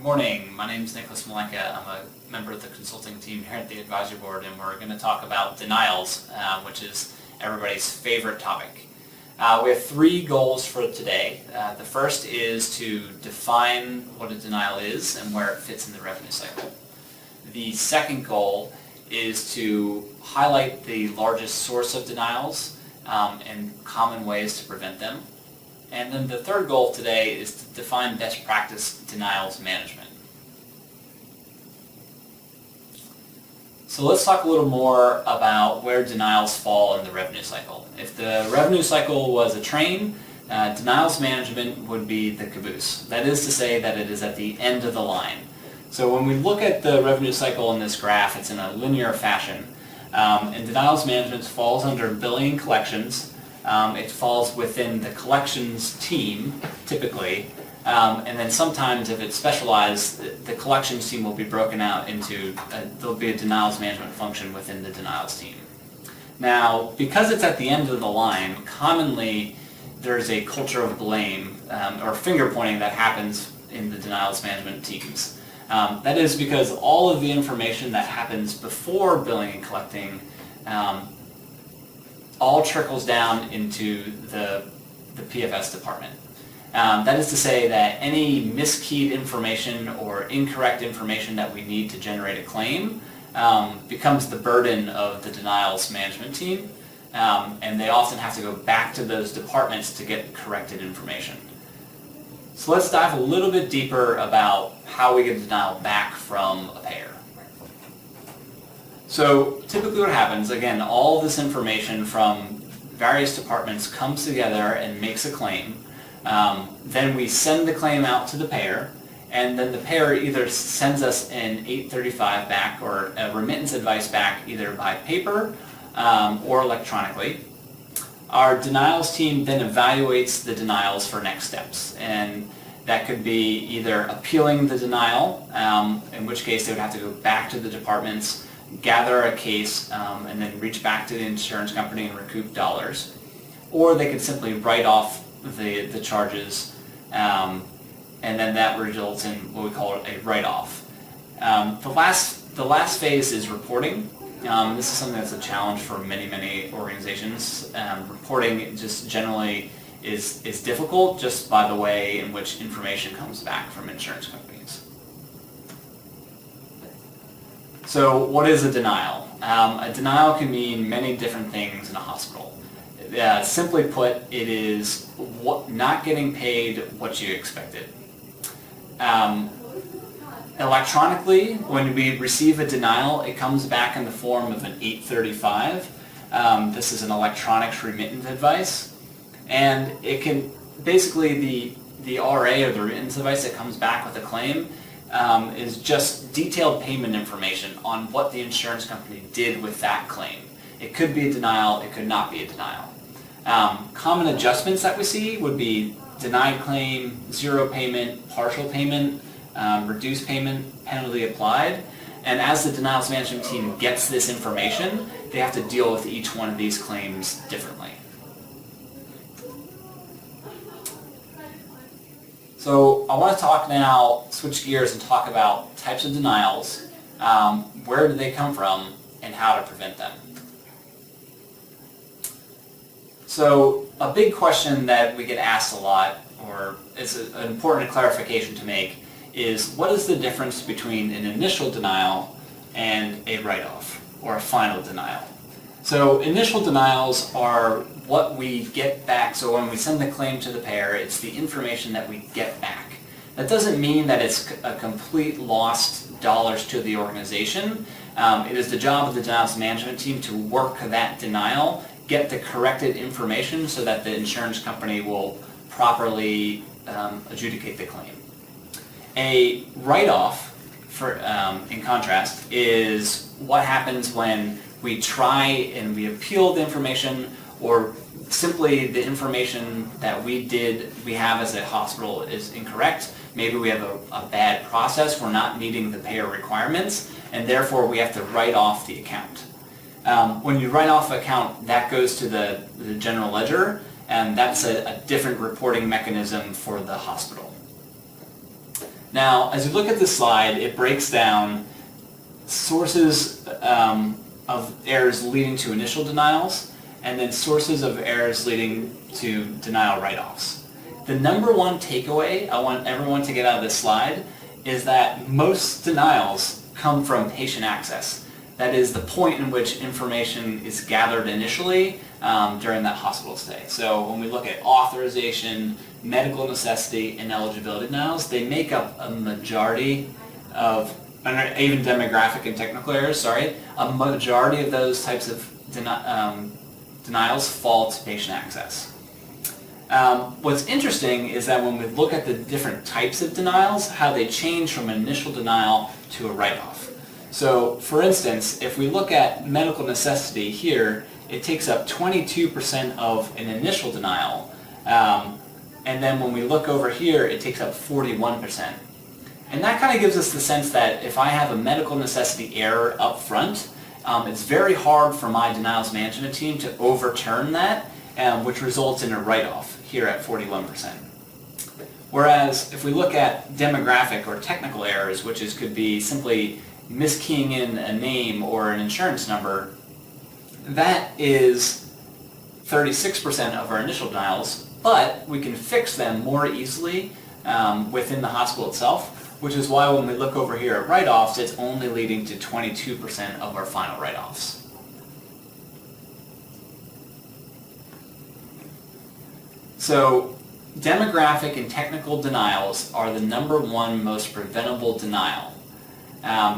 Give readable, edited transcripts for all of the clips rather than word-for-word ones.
Good morning. My name is Nick Malenka. I'm a member of the consulting team here at the advisory board, and we're going to talk about denials, which is everybody's favorite topic. We have three goals for today. The first is to define what a denial is and where it fits in the revenue cycle. The second goal is to highlight the largest source of denials and common ways to prevent them. And then the third goal today is to define best practice denials management. So let's talk a little more about where denials fall in the revenue cycle. If the revenue cycle was a train, denials management would be the caboose. That is to say that it is at the end of the line. So when we look at the revenue cycle in this graph, it's in a linear fashion. And denials management falls under billing and collections. It falls within the collections team, typically, and then sometimes if it's specialized, the collections team will be broken out into, there'll be a denials management function within the denials team. Now, because it's at the end of the line, commonly there's a culture of blame or finger pointing that happens in the denials management teams. That is because all of the information that happens before billing and collecting all trickles down into the PFS department. That is to say that any miskeyed information or incorrect information that we need to generate a claim becomes the burden of the denials management team, and they often have to go back to those departments to get corrected information. So let's dive a little bit deeper about how we get a denial back from a payer. So typically what happens, again, all this information from various departments comes together and makes a claim. Then we send the claim out to the payer, and then the payer either sends us an 835 back or a remittance advice back either by paper or electronically. Our denials team then evaluates the denials for next steps, and that could be either appealing the denial, in which case they would have to go back to the departments, gather a case, and then reach back to the insurance company and recoup dollars. Or they could simply write off the charges, and then that results in what we call a write-off. The last phase is reporting. This is something that's a challenge for many organizations. Reporting just generally is difficult just by the way in which information comes back from insurance companies. So what is a denial? A denial can mean many different things in a hospital. Simply put, it is not getting paid what you expected. Electronically, when we receive a denial, it comes back in the form of an 835. This is an electronic remittance advice. And it can, basically the RA or the remittance advice that comes back with a claim is just detailed payment information on what the insurance company did with that claim. It could be a denial, it could not be a denial. Common adjustments that we see would be denied claim, zero payment, partial payment, reduced payment, penalty applied. And as the denials management team gets this information, they have to deal with each one of these claims differently. So I want to talk now, switch gears and talk about types of denials, where do they come from, and how to prevent them. So a big question that we get asked a lot, or is an important clarification to make, is what is the difference between an initial denial and a write-off, or a final denial? So initial denials are what we get back. So when we send the claim to the payer, it's the information that we get back. That doesn't mean that it's a complete lost dollars to the organization. It is the job of the denials management team to work that denial, get the corrected information so that the insurance company will properly adjudicate the claim. A write-off, in contrast, is what happens when we try and we appeal the information, or simply the information that we have as a hospital is incorrect. Maybe we have a bad process, we're not meeting the payer requirements, and therefore we have to write off the account. When you write off an account, that goes to the general ledger, and that's a different reporting mechanism for the hospital. Now, as you look at this slide, it breaks down sources of errors leading to initial denials, and then sources of errors leading to denial write-offs. The number one takeaway I want everyone to get out of this slide is that most denials come from patient access. That is the point in which information is gathered initially during that hospital stay. So when we look at authorization, medical necessity, and eligibility denials, they make up a majority of, even demographic and technical errors, a majority of those types of denials fall to patient access. What's interesting is that when we look at the different types of denials, how they change from an initial denial to a write-off. So, for instance, if we look at medical necessity here, it takes up 22% of an initial denial, and then when we look over here, it takes up 41%. And that kind of gives us the sense that if I have a medical necessity error up front, it's very hard for my denials management team to overturn that, which results in a write-off here at 41%. Whereas if we look at demographic or technical errors, which could be simply miskeying in a name or an insurance number, that is 36% of our initial denials, but we can fix them more easily within the hospital itself, which is why when we look over here at write-offs, it's only leading to 22% of our final write-offs. So demographic and technical denials are the number one most preventable denial.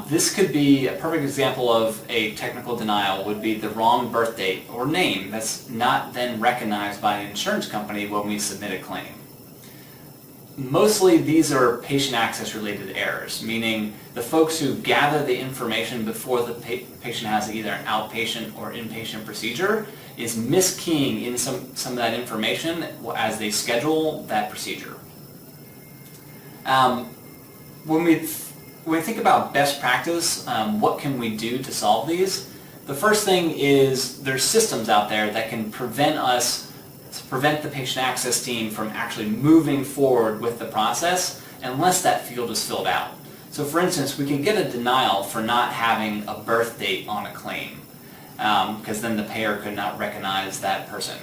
This could be a perfect example of a technical denial would be the wrong birth date or name that's not then recognized by an insurance company when we submit a claim. Mostly these are patient access related errors, meaning the folks who gather the information before the patient has either an outpatient or inpatient procedure is miskeying in some of that information as they schedule that procedure. When we think about best practice, what can we do to solve these? The first thing is there's systems out there that can prevent the patient access team from actually moving forward with the process unless that field is filled out. So for instance, we can get a denial for not having a birth date on a claim, because then the payer could not recognize that person.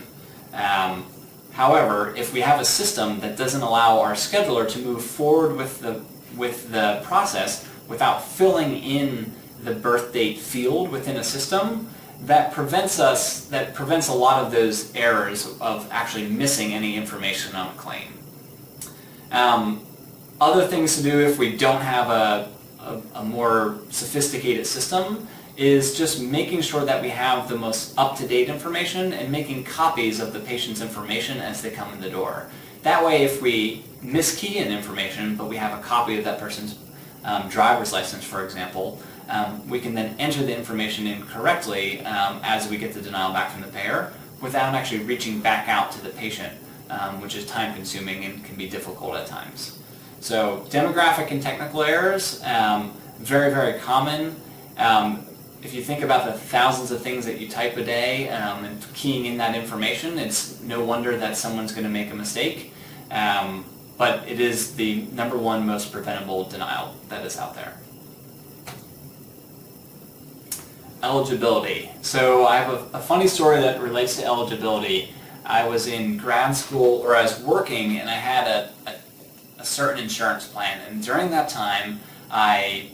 However, if we have a system that doesn't allow our scheduler to move forward with the process without filling in the birth date field within a system, that prevents a lot of those errors of actually missing any information on a claim. Other things to do if we don't have a more sophisticated system is just making sure that we have the most up-to-date information and making copies of the patient's information as they come in the door. That way, if we miskey in information, but we have a copy of that person's driver's license, for example, we can then enter the information in correctly as we get the denial back from the payer without actually reaching back out to the patient, which is time-consuming and can be difficult at times. So demographic and technical errors, very, very common. If you think about the thousands of things that you type a day and keying in that information, it's no wonder that someone's going to make a mistake. But it is the number one most preventable denial that is out there. Eligibility. So I have a funny story that relates to eligibility. I was in grad school, or I was working, and I had a certain insurance plan. And during that time, I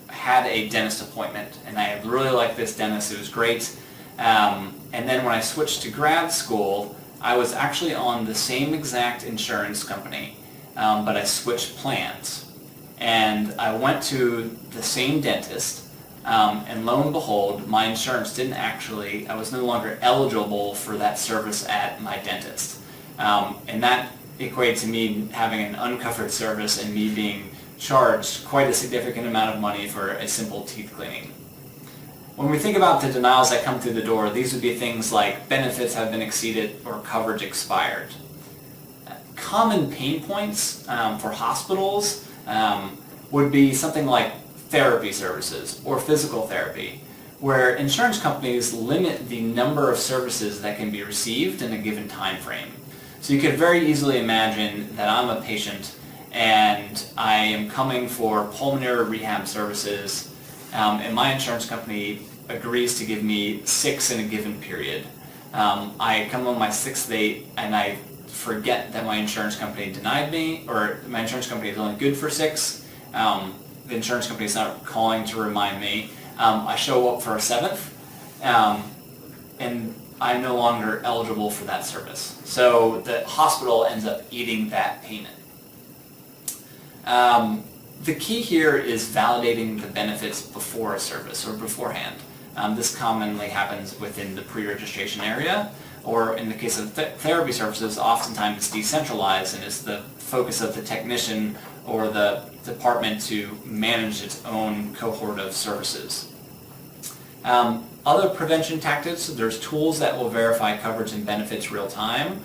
had a dentist appointment, and I really liked this dentist. It was great. And then when I switched to grad school, I was actually on the same exact insurance company, but I switched plans. And I went to the same dentist, and lo and behold, my insurance I was no longer eligible for that service at my dentist. And that equated to me having an uncovered service and me being charged quite a significant amount of money for a simple teeth cleaning. When we think about the denials that come through the door, these would be things like benefits have been exceeded or coverage expired. Common pain points for hospitals would be something like therapy services or physical therapy, where insurance companies limit the number of services that can be received in a given time frame. So you could very easily imagine that I'm a patient and I am coming for pulmonary rehab services, and my insurance company agrees to give me 6 in a given period. I come on my 6th date and I forget that my insurance company denied me, or my insurance company is only good for 6. The insurance company is not calling to remind me. I show up for a 7th, and I'm no longer eligible for that service. So the hospital ends up eating that payment. The key here is validating the benefits before a service or beforehand. This commonly happens within the pre-registration area, or in the case of therapy services, oftentimes it's decentralized and it's the focus of the technician or the department to manage its own cohort of services. Other prevention tactics, there's tools that will verify coverage and benefits real time.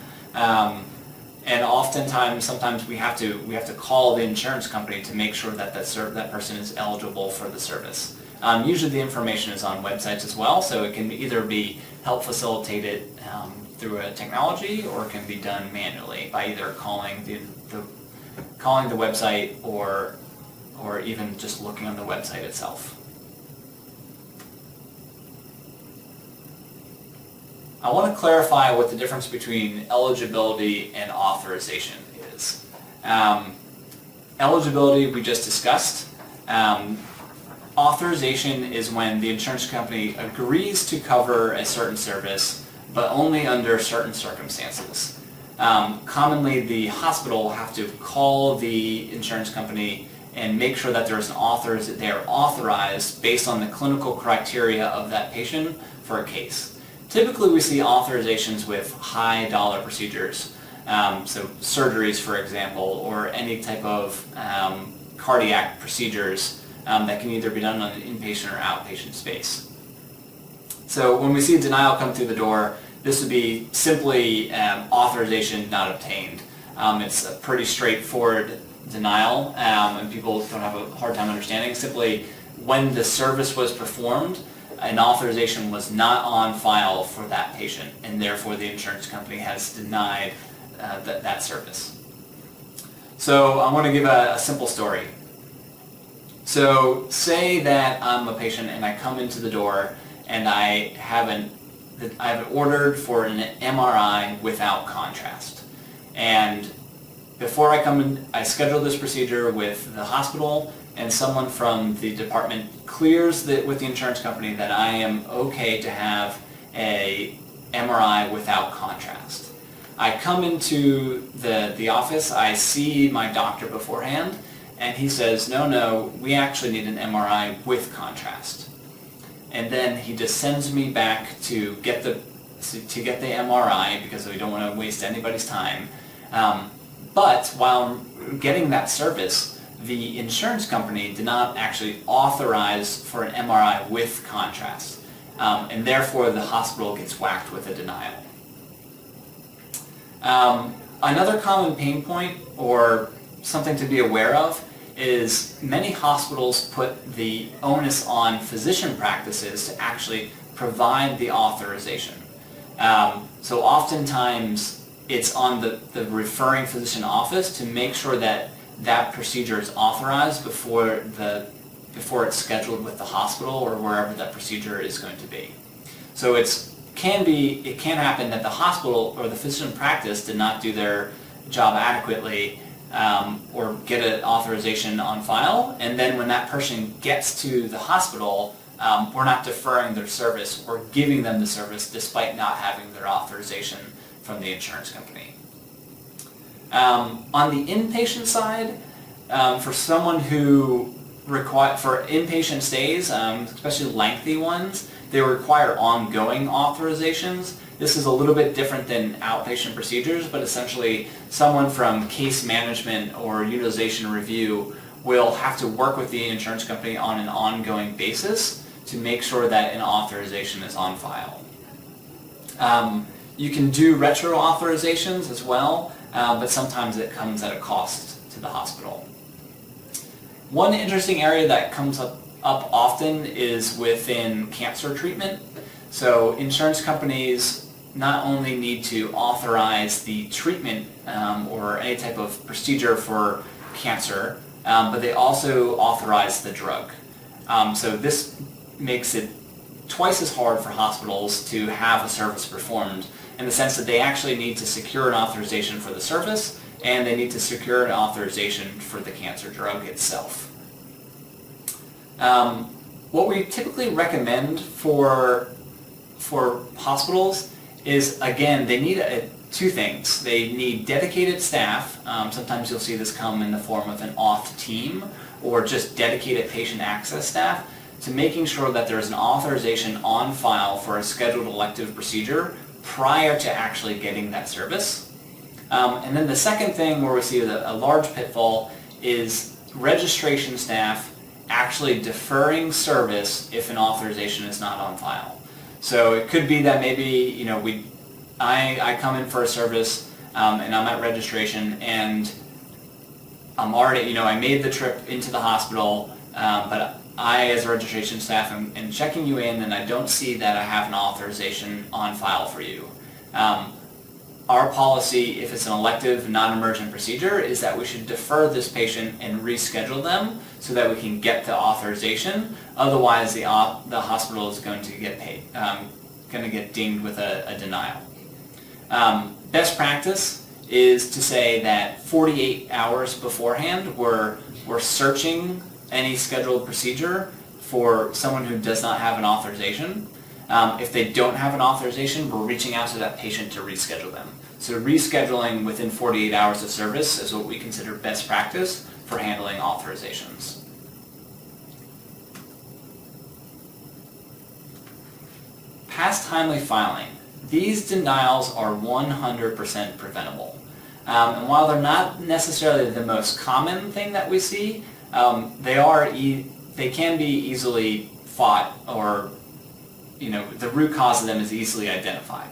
And oftentimes, sometimes we have to call the insurance company to make sure that that person is eligible for the service. Usually the information is on websites as well, so it can either be help facilitated through a technology, or it can be done manually by either calling the website or even just looking on the website itself. I want to clarify what the difference between eligibility and authorization is. Eligibility we just discussed. Authorization is when the insurance company agrees to cover a certain service, but only under certain circumstances. Commonly, the hospital will have to call the insurance company and make sure that they are authorized based on the clinical criteria of that patient for a case. Typically, we see authorizations with high dollar procedures, so surgeries, for example, or any type of cardiac procedures that can either be done on an inpatient or outpatient space. So when we see a denial come through the door, this would be simply authorization not obtained. It's a pretty straightforward denial, and people don't have a hard time understanding. Simply, when the service was performed, an authorization was not on file for that patient, and therefore the insurance company has denied that service. So I want to give a simple story. So say that I'm a patient and I come into the door and I have ordered for an MRI without contrast. And before I come in, I schedule this procedure with the hospital, and someone from the department clears with the insurance company that I am okay to have a MRI without contrast. I come into the office, I see my doctor beforehand, and he says, no, we actually need an MRI with contrast. And then he just sends me back to get the MRI because we don't want to waste anybody's time. But while getting that service, the insurance company did not actually authorize for an MRI with contrast, and therefore the hospital gets whacked with a denial. Another common pain point, or something to be aware of, is many hospitals put the onus on physician practices to actually provide the authorization. So oftentimes it's on the referring physician office to make sure that procedure is authorized before it's scheduled with the hospital or wherever that procedure is going to be. So it can happen that the hospital or the physician practice did not do their job adequately or get an authorization on file, and then when that person gets to the hospital, we're not deferring their service or giving them the service despite not having their authorization from the insurance company. On the inpatient side, for someone who for inpatient stays, especially lengthy ones, they require ongoing authorizations. This is a little bit different than outpatient procedures, but essentially someone from case management or utilization review will have to work with the insurance company on an ongoing basis to make sure that an authorization is on file. You can do retro authorizations as well, but sometimes it comes at a cost to the hospital. One interesting area that comes up often is within cancer treatment. So insurance companies not only need to authorize the treatment or any type of procedure for cancer, but they also authorize the drug. So this makes it twice as hard for hospitals to have a service performed, in the sense that they actually need to secure an authorization for the service, and they need to secure an authorization for the cancer drug itself. What we typically recommend for hospitals is, again, they need two things. They need dedicated staff. Sometimes you'll see this come in the form of an auth team or just dedicated patient access staff, to making sure that there's an authorization on file for a scheduled elective procedure prior to actually getting that service. And then the second thing where we see a large pitfall is registration staff actually deferring service if an authorization is not on file. So it could be that maybe, I come in for a service and I'm at registration, and I'm already, I made the trip into the hospital, but I, as a registration staff, am checking you in, and I don't see that I have an authorization on file for you. Our policy, if it's an elective, non-emergent procedure, is that we should defer this patient and reschedule them so that we can get the authorization. Otherwise, the hospital is going to get paid, going to get dinged with a denial. Best practice is to say that 48 hours beforehand, we're searching any scheduled procedure for someone who does not have an authorization. If they don't have an authorization, we're reaching out to that patient to reschedule them. So rescheduling within 48 hours of service is what we consider best practice for handling authorizations. Past timely filing. These denials are 100% preventable. And while they're not necessarily the most common thing that we see, they can be easily fought, or the root cause of them is easily identified.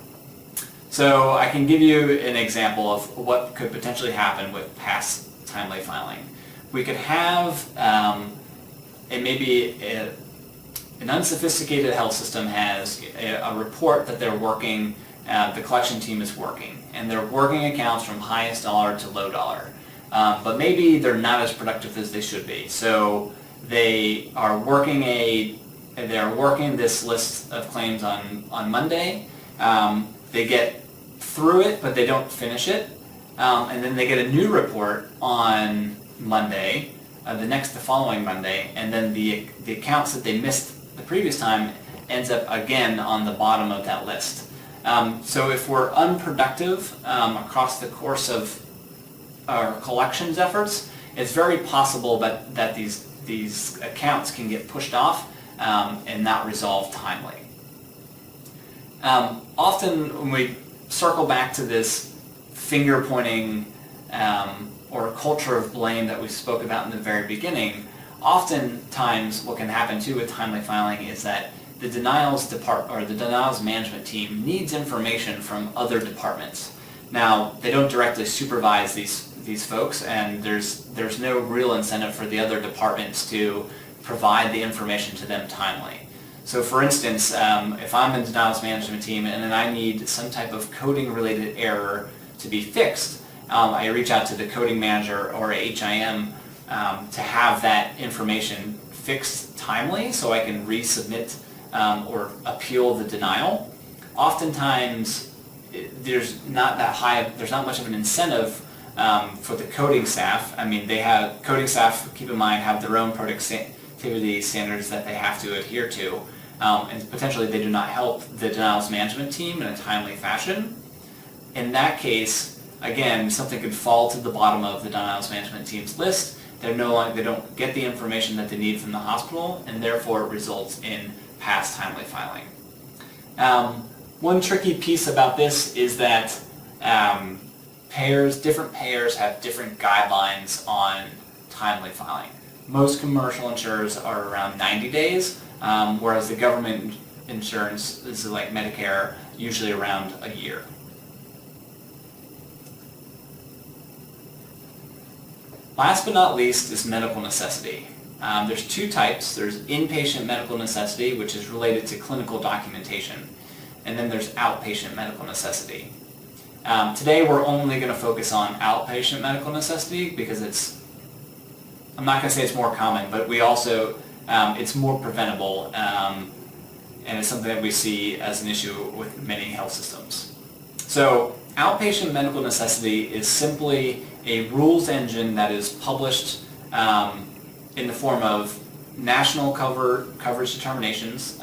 So I can give you an example of what could potentially happen with past timely filing. We could have an unsophisticated health system has a report that they're working, the collection team is working, and they're working accounts from highest dollar to low dollar. But maybe they're not as productive as they should be. So they are working this list of claims on Monday. They get through it, but they don't finish it. And then they get a new report on Monday, the following Monday, and then the accounts that they missed the previous time ends up again on the bottom of that list. So if we're unproductive across the course of our collections efforts, it's very possible that these accounts can get pushed off and not resolved timely. Often when we circle back to this finger pointing or culture of blame that we spoke about in the very beginning, oftentimes what can happen too with timely filing is that the denials management team needs information from other departments. Now, they don't directly supervise these folks, and there's no real incentive for the other departments to provide the information to them timely. So for instance, if I'm in the denials management team and then I need some type of coding related error to be fixed, I reach out to the coding manager or HIM to have that information fixed timely so I can resubmit or appeal the denial. Oftentimes there's not much of an incentive for the coding staff. I mean, coding staff, keep in mind, have their own productivity standards that they have to adhere to, and potentially they do not help the denials management team in a timely fashion. In that case, again, something could fall to the bottom of the denials management team's list. They don't get the information that they need from the hospital, and therefore it results in past timely filing. One tricky piece about this is that different payers have different guidelines on timely filing. Most commercial insurers are around 90 days, whereas the government insurance is like Medicare, usually around a year. Last but not least is medical necessity. There's two types. There's inpatient medical necessity, which is related to clinical documentation, and then there's outpatient medical necessity. Today we're only going to focus on outpatient medical necessity because it's I'm not going to say it's more common, but we also, it's more preventable, and it's something that we see as an issue with many health systems. So outpatient medical necessity is simply a rules engine that is published in the form of national coverage determinations,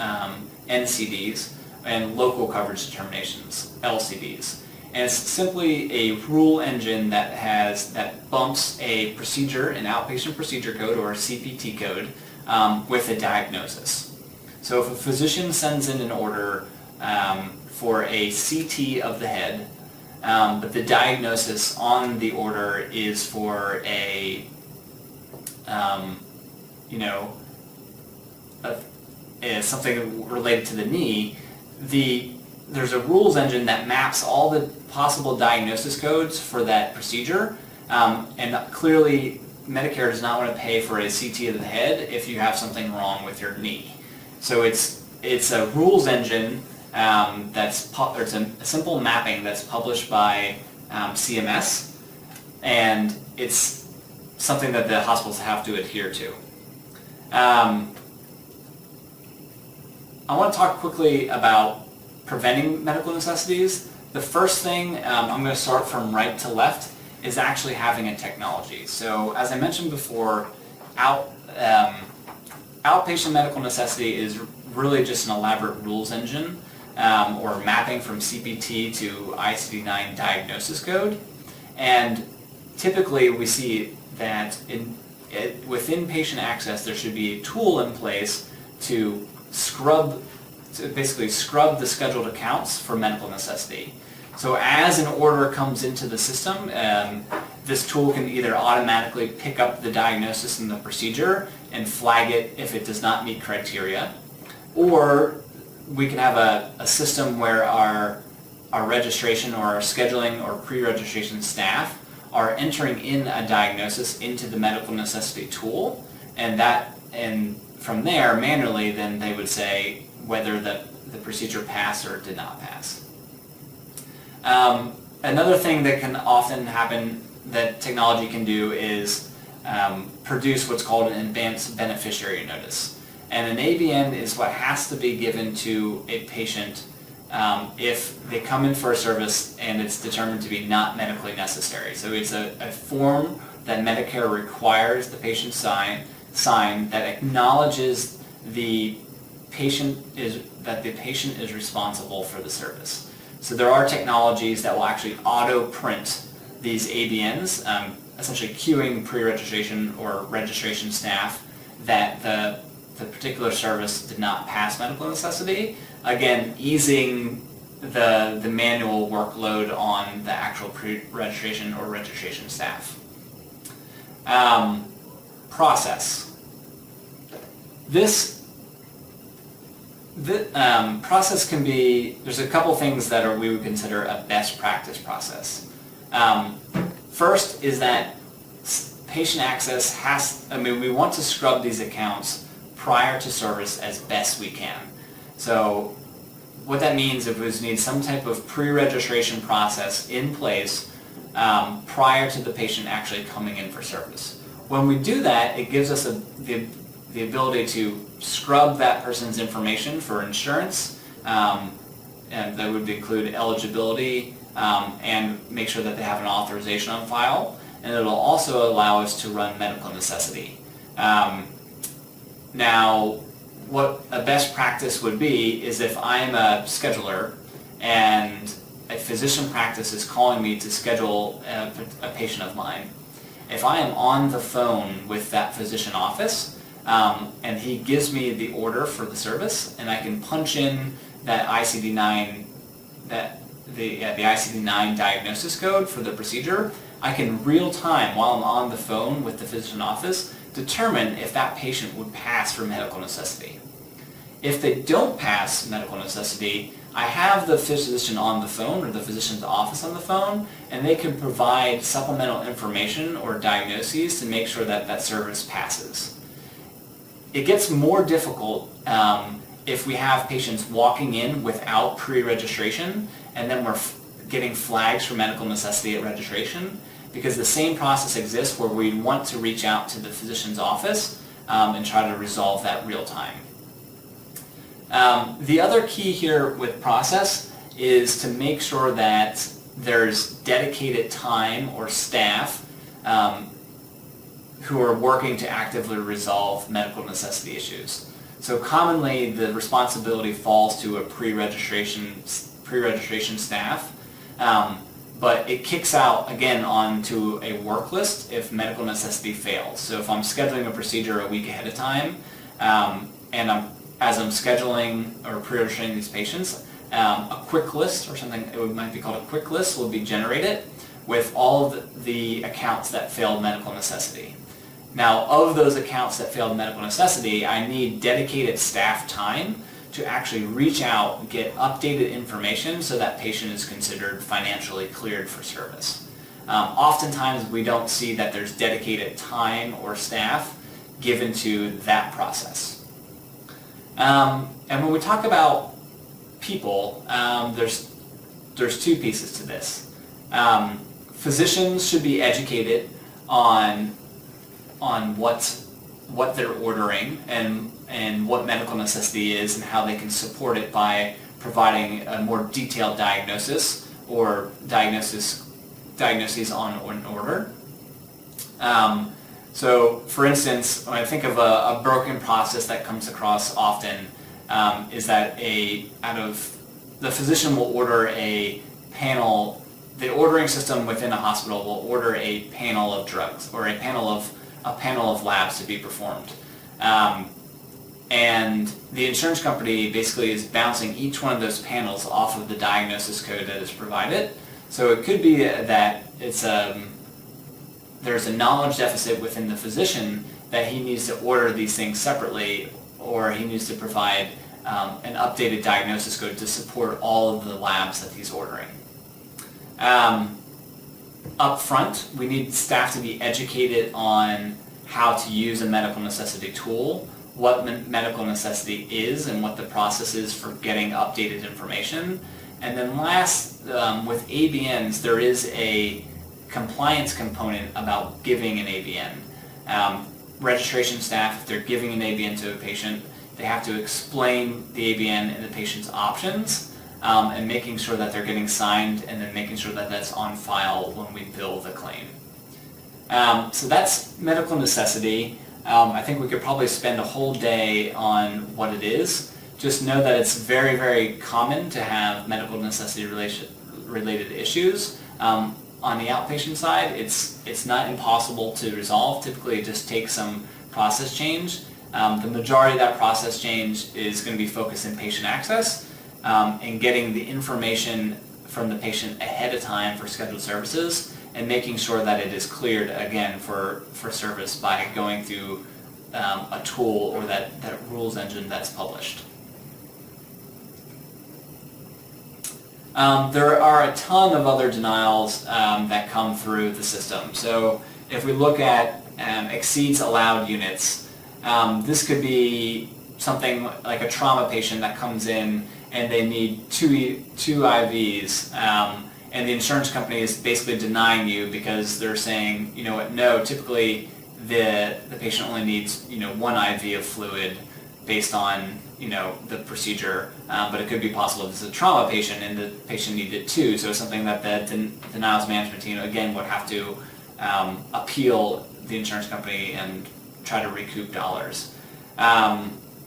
NCDs, and local coverage determinations, LCDs. And it's simply a rule engine that bumps a procedure, an outpatient procedure code or a CPT code, with a diagnosis. So if a physician sends in an order for a CT of the head, but the diagnosis on the order is for something related to the knee, there's a rules engine that maps all the possible diagnosis codes for that procedure, and clearly Medicare does not want to pay for a CT of the head if you have something wrong with your knee. So it's a rules engine it's a simple mapping that's published by CMS, and it's something that the hospitals have to adhere to. I want to talk quickly about preventing medical necessities. The first thing, I'm going to start from right to left, is actually having a technology. So as I mentioned before, outpatient medical necessity is really just an elaborate rules engine, or mapping from CPT to ICD-9 diagnosis code. And typically we see that within patient access there should be a tool in place to basically scrub the scheduled accounts for medical necessity. So as an order comes into the system, this tool can either automatically pick up the diagnosis and the procedure and flag it if it does not meet criteria, or we can have a system where our registration or our scheduling or pre-registration staff are entering in a diagnosis into the medical necessity tool, and from there manually then they would say whether the procedure passed or did not pass. Another thing that can often happen that technology can do is produce what's called an advanced beneficiary notice. And an ABN is what has to be given to a patient if they come in for a service and it's determined to be not medically necessary. So it's a form that Medicare requires the patient sign that acknowledges that the patient is responsible for the service. So there are technologies that will actually auto-print these ABNs, essentially cueing pre-registration or registration staff that the particular service did not pass medical necessity, again easing the manual workload on the actual pre-registration or registration staff. Process. This process can be, there's a couple things that we would consider a best practice process. First is that patient access we want to scrub these accounts prior to service as best we can. So what that means is we need some type of pre-registration process in place prior to the patient actually coming in for service. When we do that, it gives us the ability to scrub that person's information for insurance, and that would include eligibility, and make sure that they have an authorization on file, and it'll also allow us to run medical necessity. Now, what a best practice would be is if I'm a scheduler and a physician practice is calling me to schedule a patient of mine, if I am on the phone with that physician office, and he gives me the order for the service, and I can punch in that ICD-9, the ICD-9 diagnosis code for the procedure, I can real time, while I'm on the phone with the physician office, determine if that patient would pass for medical necessity. If they don't pass medical necessity, I have the physician on the phone or the physician's office on the phone, and they can provide supplemental information or diagnoses to make sure that that service passes. It gets more difficult if we have patients walking in without pre-registration and then we're getting flags for medical necessity at registration, because the same process exists where we want to reach out to the physician's office and try to resolve that real time. The other key here with process is to make sure that there's dedicated time or staff who are working to actively resolve medical necessity issues. So commonly the responsibility falls to a pre-registration staff, but it kicks out again onto a work list if medical necessity fails. So if I'm scheduling a procedure a week ahead of time, and as I'm scheduling or pre-registering these patients, a quick list, or something it might be called a quick list, will be generated with all of the accounts that failed medical necessity. Now, of those accounts that failed medical necessity, I need dedicated staff time to actually reach out and get updated information so that patient is considered financially cleared for service. Oftentimes, we don't see that there's dedicated time or staff given to that process. And when we talk about people, there's two pieces to this. Physicians should be educated on what they're ordering and what medical necessity is and how they can support it by providing a more detailed diagnosis or diagnoses on an order. So, for instance, when I think of a broken process that comes across often, is that the physician will order a panel. The ordering system within a hospital will order a panel of drugs or a panel of labs to be performed. And the insurance company basically is bouncing each one of those panels off of the diagnosis code that is provided. So it could be that there's a knowledge deficit within the physician that he needs to order these things separately, or he needs to provide an updated diagnosis code to support all of the labs that he's ordering. Up front, we need staff to be educated on how to use a medical necessity tool, what medical necessity is, and what the process is for getting updated information. And then last, with ABNs, there is a compliance component about giving an ABN. Registration staff, if they're giving an ABN to a patient, they have to explain the ABN and the patient's options, and making sure that they're getting signed, and then making sure that that's on file when we bill the claim. So that's medical necessity. I think we could probably spend a whole day on what it is. Just know that it's very, very common to have medical necessity related issues. On the outpatient side, it's not impossible to resolve. Typically, it just takes some process change. The majority of that process change is going to be focused in patient access and getting the information from the patient ahead of time for scheduled services, and making sure that it is cleared again for service by going through a tool or that rules engine that's published. There are a ton of other denials that come through the system. So if we look at exceeds allowed units, this could be something like a trauma patient that comes in and they need two IVs, and the insurance company is basically denying you because they're saying, you know what, no, typically the patient only needs, one IV of fluid based on, the procedure, but it could be possible if it's a trauma patient and the patient needed two, so it's something that the denials management team, again, would have to appeal the insurance company and try to recoup dollars.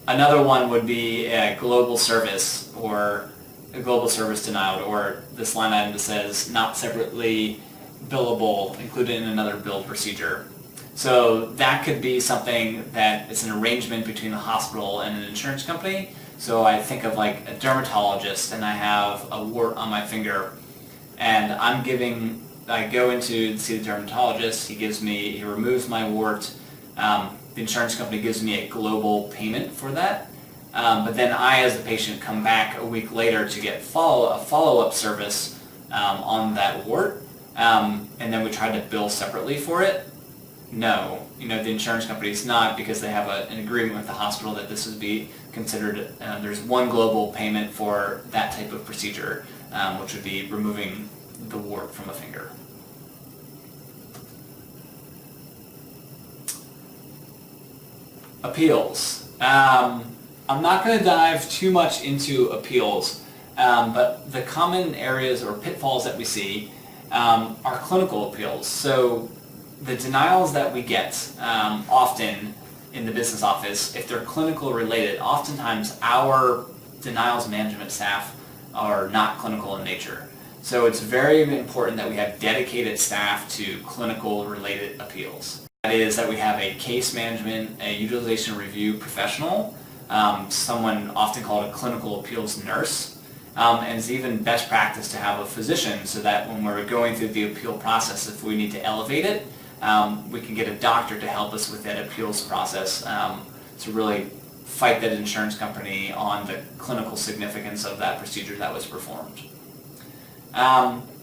Another one would be a global service or a global service denial, or this line item that says not separately billable, included in another billed procedure. So that could be something that is an arrangement between the hospital and an insurance company. So I think of like a dermatologist, and I have a wart on my finger, and I go in to see the dermatologist, he removes my wart, the insurance company gives me a global payment for that, but then I as the patient come back a week later to get a follow-up service on that wart, and then we try to bill separately for it. No, the insurance company is not, because they have an agreement with the hospital that this would be considered, there's one global payment for that type of procedure, which would be removing the wart from a finger. Appeals. I'm not going to dive too much into appeals, but the common areas or pitfalls that we see are clinical appeals. So the denials that we get often in the business office, if they're clinical related, oftentimes our denials management staff are not clinical in nature. So it's very important that we have dedicated staff to clinical related appeals. That is that we have a case management, a utilization review professional, someone often called a clinical appeals nurse, and it's even best practice to have a physician so that when we're going through the appeal process, if we need to elevate it, we can get a doctor to help us with that appeals process to really fight that insurance company on the clinical significance of that procedure that was performed.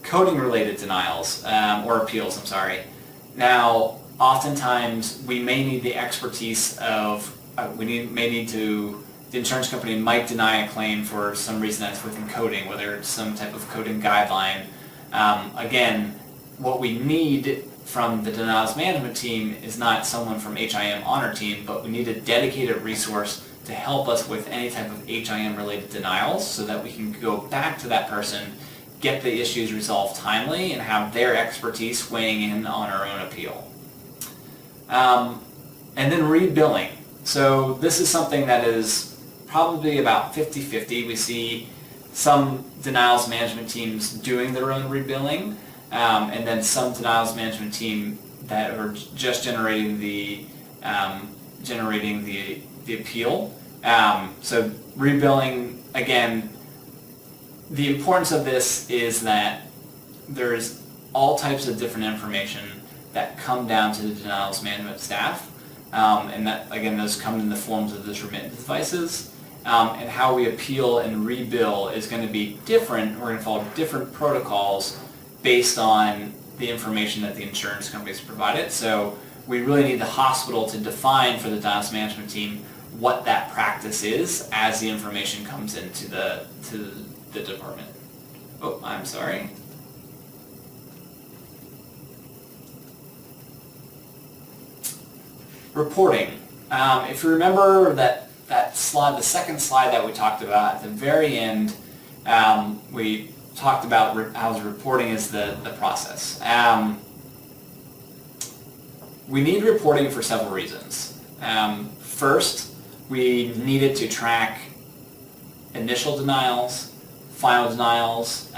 Coding related denials, or appeals, I'm sorry. Now, oftentimes we may need the expertise of, the insurance company might deny a claim for some reason that's within coding, whether it's some type of coding guideline. Again, what we need from the denials management team is not someone from HIM on our team, but we need a dedicated resource to help us with any type of HIM related denials so that we can go back to that person, get the issues resolved timely, and have their expertise weighing in on our own appeal. And then rebilling. So this is something that is probably about 50-50. We see some denials management teams doing their own rebilling, and then some denials management team that are just generating the appeal. So rebilling, again, the importance of this is that there's all types of different information that come down to the denials management staff, and that, again, those come in the forms of those remittance devices, and how we appeal and rebill is going to be different. We're going to follow different protocols based on the information that the insurance companies provided. So we really need the hospital to define for the denials management team what that practice is as the information comes into the department. Oh, I'm sorry. Reporting. If you remember that slide, the second slide that we talked about at the very end, we talked about how reporting is the process. We need reporting for several reasons. First, we needed to track initial denials, final denials,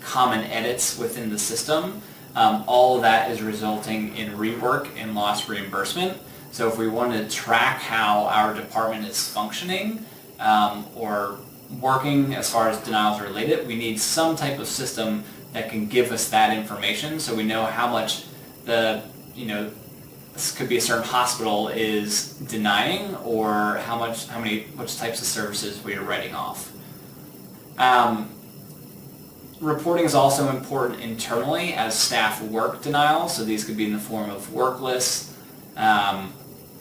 common edits within the system. All of that is resulting in rework and lost reimbursement. So if we want to track how our department is functioning or working as far as denials are related, we need some type of system that can give us that information so we know how much this could be a certain hospital is denying or which types of services we are writing off. Reporting is also important internally as staff work denials, so these could be in the form of work lists,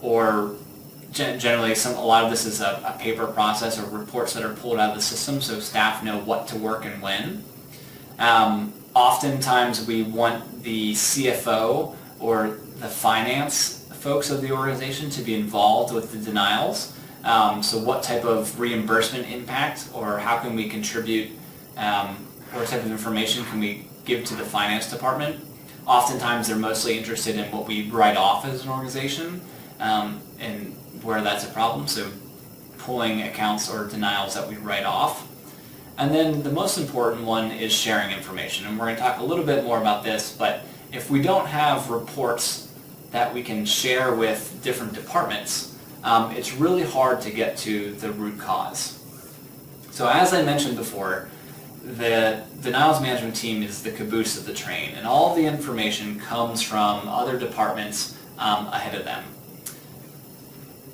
or generally a lot of this is a paper process or reports that are pulled out of the system so staff know what to work and when. Oftentimes we want the CFO or the finance folks of the organization to be involved with the denials. So what type of reimbursement impact or how can we contribute, what type of information can we give to the finance department? Oftentimes they're mostly interested in what we write off as an organization and where that's a problem, so pulling accounts or denials that we write off. And then the most important one is sharing information, and we're going to talk a little bit more about this, but if we don't have reports that we can share with different departments, it's really hard to get to the root cause. So as I mentioned before, the denials management team is the caboose of the train, and all the information comes from other departments ahead of them.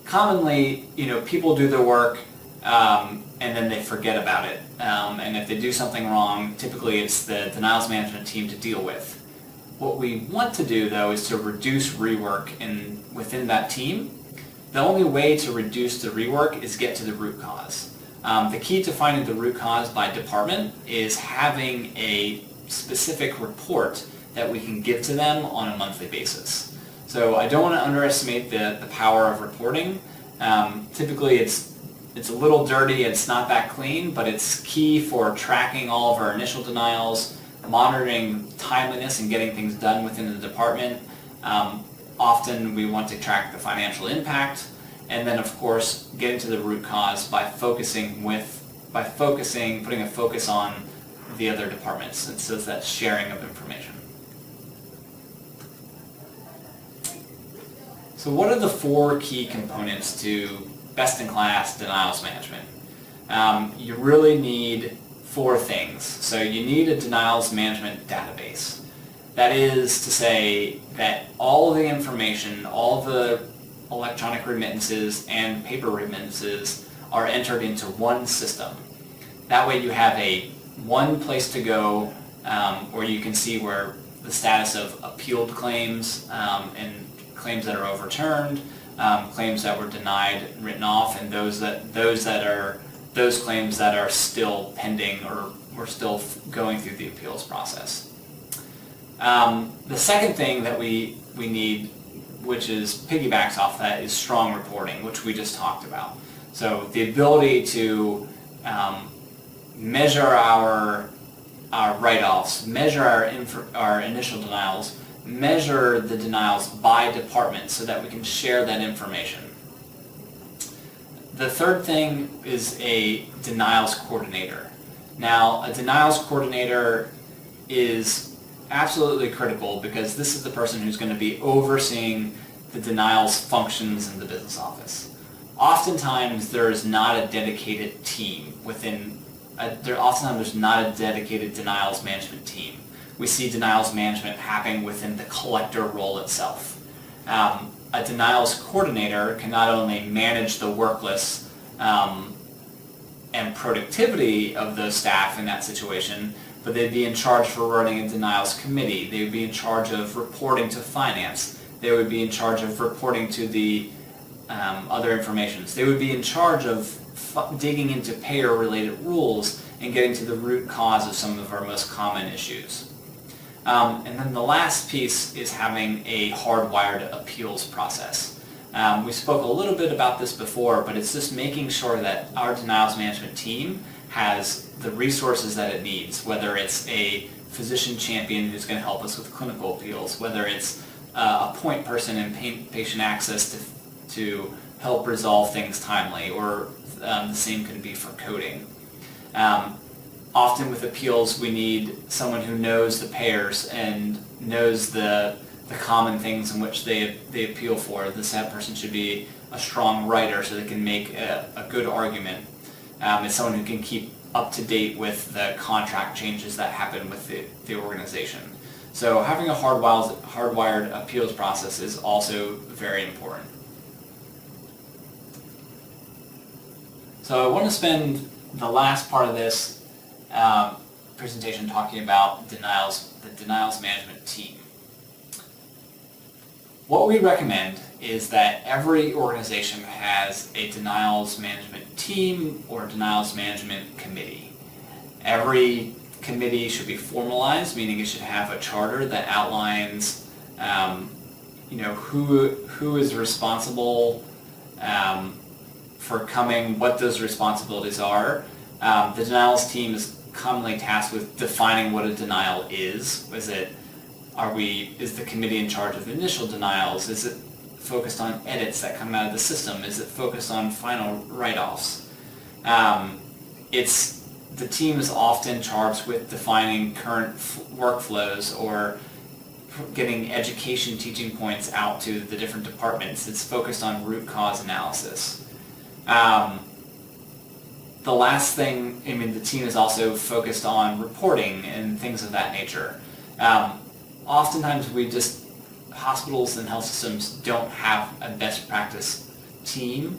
Commonly, people do their work and then they forget about it. And if they do something wrong, typically it's the denials management team to deal with. What we want to do, though, is to reduce rework within that team. The only way to reduce the rework is get to the root cause. The key to finding the root cause by department is having a specific report that we can give to them on a monthly basis. So I don't want to underestimate the power of reporting. Typically it's a little dirty, it's not that clean, but it's key for tracking all of our initial denials, monitoring timeliness and getting things done within the department. Often we want to track the financial impact, and then of course getting to the root cause by putting a focus on the other departments, and so that's sharing of information. So what are the 4 key components to best-in-class denials management? You really need 4 things. So you need a denials management database. That is to say that all of the information, all of the electronic remittances and paper remittances are entered into one system. That way you have one place to go where you can see where the status of appealed claims and claims that are overturned, claims that were denied, written off, and those claims that are still pending or we're still going through the appeals process. The second thing that we need, which is piggybacks off that, is strong reporting, which we just talked about. So the ability to measure our write-offs, measure our initial denials, measure the denials by department so that we can share that information. The third thing is a denials coordinator. Now, a denials coordinator is absolutely critical because this is the person who's going to be overseeing the denials functions in the business office. Oftentimes, there is not a dedicated team there's not a dedicated denials management team. We see denials management happening within the collector role itself. A denials coordinator can not only manage the worklist and productivity of those staff in that situation, but they'd be in charge for running a denials committee. They would be in charge of reporting to finance. They would be in charge of reporting to the other information. They would be in charge of digging into payer-related rules and getting to the root cause of some of our most common issues. And then the last piece is having a hardwired appeals process. We spoke a little bit about this before, but it's just making sure that our denials management team has the resources that it needs, whether it's a physician champion who's going to help us with clinical appeals, whether it's a point person in patient access to help resolve things timely, or the same could be for coding. Often with appeals, we need someone who knows the payers and knows the common things in which they appeal for. This person should be a strong writer so they can make a good argument. It's someone who can keep up to date with the contract changes that happen with the organization. So having a hardwired appeals process is also very important. So I want to spend the last part of this presentation talking about the denials management team. What we recommend is that every organization has a denials management team or denials management committee. Every committee should be formalized, meaning it should have a charter that outlines who is responsible for what those responsibilities are. The denials team is commonly tasked with defining what a denial is. Is the committee in charge of initial denials? Is it focused on edits that come out of the system? Is it focused on final write-offs? The team is often charged with defining current workflows or getting education teaching points out to the different departments. It's focused on root cause analysis. The last thing, the team is also focused on reporting and things of that nature. Oftentimes hospitals and health systems don't have a best practice team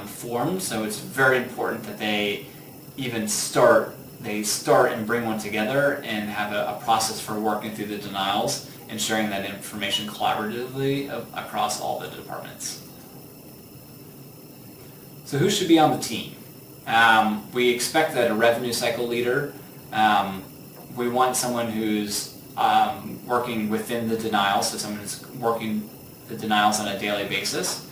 formed, so it's very important that they start and bring one together and have a process for working through the denials and sharing that information collaboratively across all the departments. So who should be on the team? We expect that a revenue cycle leader, we want someone who's working within the denials, so someone who's working the denials on a daily basis.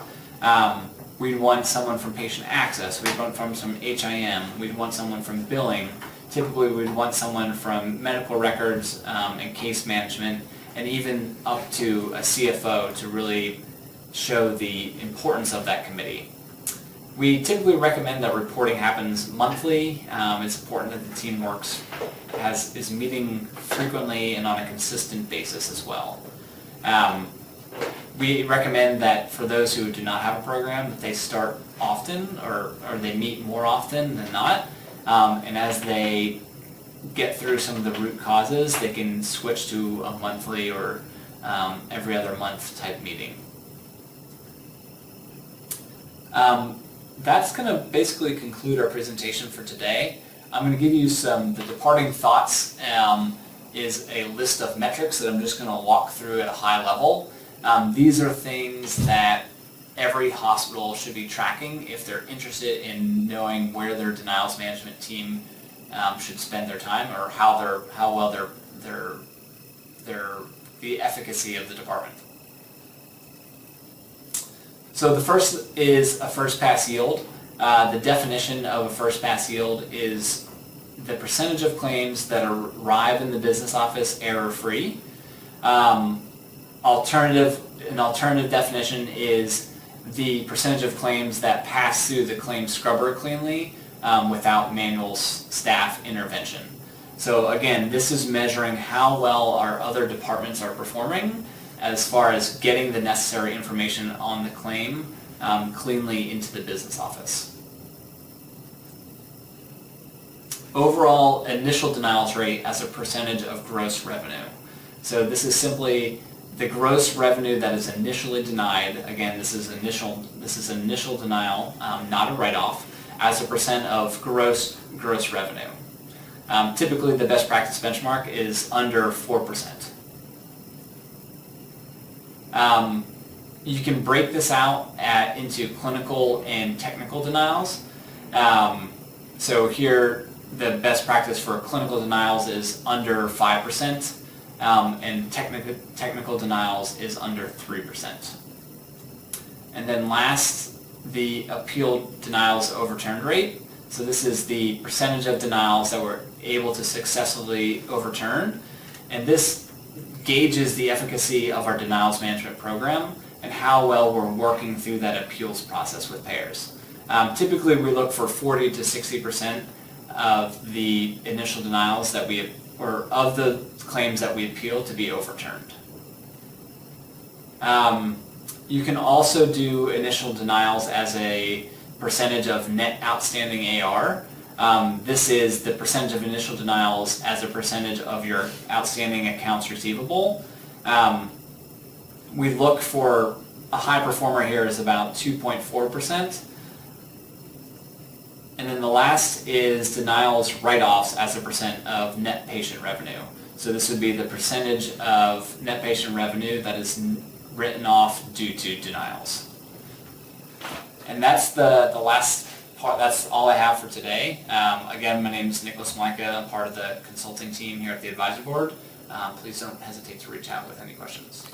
We'd want someone from patient access, we'd want someone from HIM, we'd want someone from billing. Typically we'd want someone from medical records and case management, and even up to a CFO to really show the importance of that committee. We typically recommend that reporting happens monthly. It's important that the team is meeting frequently and on a consistent basis as well. We recommend that for those who do not have a program, that they start often or they meet more often than not. And as they get through some of the root causes, they can switch to a monthly or every other month type meeting. That's going to basically conclude our presentation for today. I'm going to give you the departing thoughts is a list of metrics that I'm just going to walk through at a high level. These are things that every hospital should be tracking if they're interested in knowing where their denials management team should spend their time, or how well the efficacy of the department. So the first is a first pass yield. The definition of a first pass yield is the percentage of claims that arrive in the business office error-free. An alternative definition is the percentage of claims that pass through the claim scrubber cleanly without manual staff intervention. So again, this is measuring how well our other departments are performing as far as getting the necessary information on the claim cleanly into the business office. Overall initial denials rate as a percentage of gross revenue. So this is simply the gross revenue that is initially denied. Again, this is initial denial, not a write-off, as a percent of gross revenue. Typically, the best practice benchmark is under 4%. You can break this out into clinical and technical denials. So here, the best practice for clinical denials is under 5%. And technical denials is under 3%. And then last, the appeal denials overturned rate. So this is the percentage of denials that we're able to successfully overturn. And this gauges the efficacy of our denials management program and how well we're working through that appeals process with payers. Typically we look for 40 to 60% of the initial denials or of the claims that we appeal to be overturned. You can also do initial denials as a percentage of net outstanding AR. This is the percentage of initial denials as a percentage of your outstanding accounts receivable. We look for a high performer here is about 2.4%. And then the last is denials write-offs as a percent of net patient revenue. So this would be the percentage of net patient revenue that is written off due to denials. And that's the last part. That's all I have for today. Again, my name is Nick Malenka. I'm part of the consulting team here at the Advisory Board. Please don't hesitate to reach out with any questions.